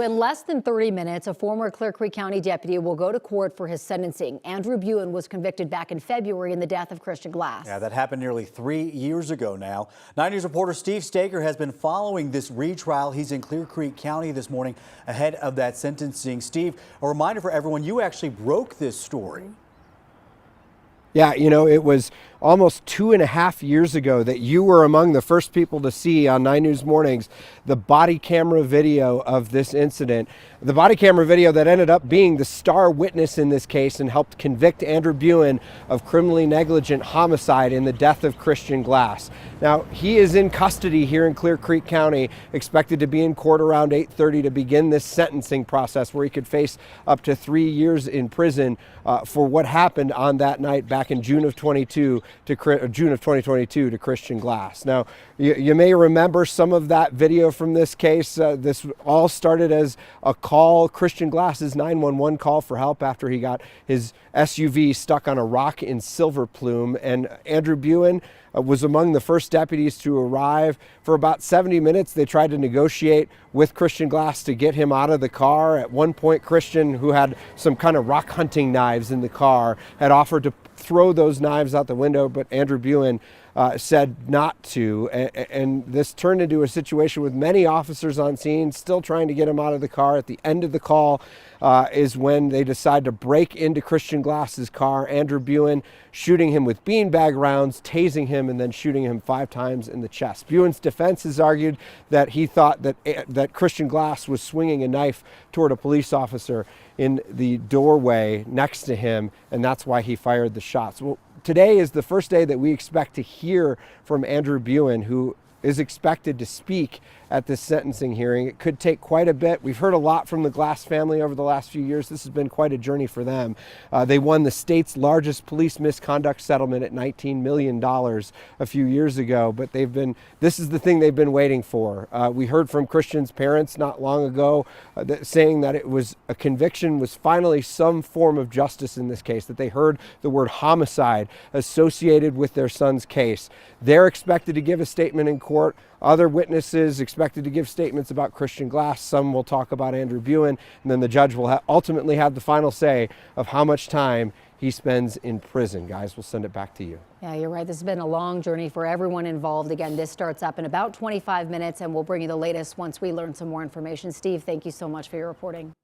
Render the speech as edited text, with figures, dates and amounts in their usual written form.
In less than 30 minutes, a former Clear Creek County deputy will go to court for his sentencing. Andrew Buen was convicted back in February in the death of Christian Glass. Yeah, that happened nearly 3 years ago now. 9 News reporter Steve Staker has been following this retrial. He's in Clear Creek County this morning ahead of that sentencing. Steve, a reminder for everyone, you actually broke this story. Yeah, you know, it was almost 2.5 years ago that you were among the first people to see on 9 News Mornings the body camera video of this incident. The body camera video that ended up being the star witness in this case and helped convict Andrew Buen of criminally negligent homicide in the death of Christian Glass. Now, he is in custody here in Clear Creek County, expected to be in court around 8:30 to begin this sentencing process where he could face up to 3 years in prison for what happened on that night back in June of 2022 to Christian Glass. Now, you may remember some of that video from this case. This all started as a call, Christian Glass's 911 call for help after he got his SUV stuck on a rock in Silver Plume, and Andrew Buen was among the first deputies to arrive. For about 70 minutes, they tried to negotiate with Christian Glass to get him out of the car. At one point, Christian, who had some kind of rock hunting knives in the car, had offered to throw those knives out the window, but Andrew Buen said not to. And this turned into a situation with many officers on scene still trying to get him out of the car. At the end of the call is when they decide to break into Christian Glass's car. Andrew Buen shooting him with beanbag rounds, tasing him, and then shooting him 5 times in the chest. Buen's defense has argued that he thought that Christian Glass was swinging a knife toward a police officer in the doorway next to him, and that's why he fired the shots. Well, today is the first day that we expect to hear from Andrew Buen, who is expected to speak at this sentencing hearing. It could take quite a bit. We've heard a lot from the Glass family over the last few years. This has been quite a journey for them. They won the state's largest police misconduct settlement at $19 million a few years ago, but this is the thing they've been waiting for. We heard from Christian's parents not long ago saying that it was a conviction was finally some form of justice in this case, that they heard the word homicide associated with their son's case. They're expected to give a statement in court. Other witnesses expected to give statements about Christian Glass. Some will talk about Andrew Buen, and then the judge will ultimately have the final say of how much time he spends in prison. Guys, we'll send it back to you. Yeah, you're right. This has been a long journey for everyone involved. Again, this starts up in about 25 minutes, and we'll bring you the latest once we learn some more information. Steve, thank you so much for your reporting.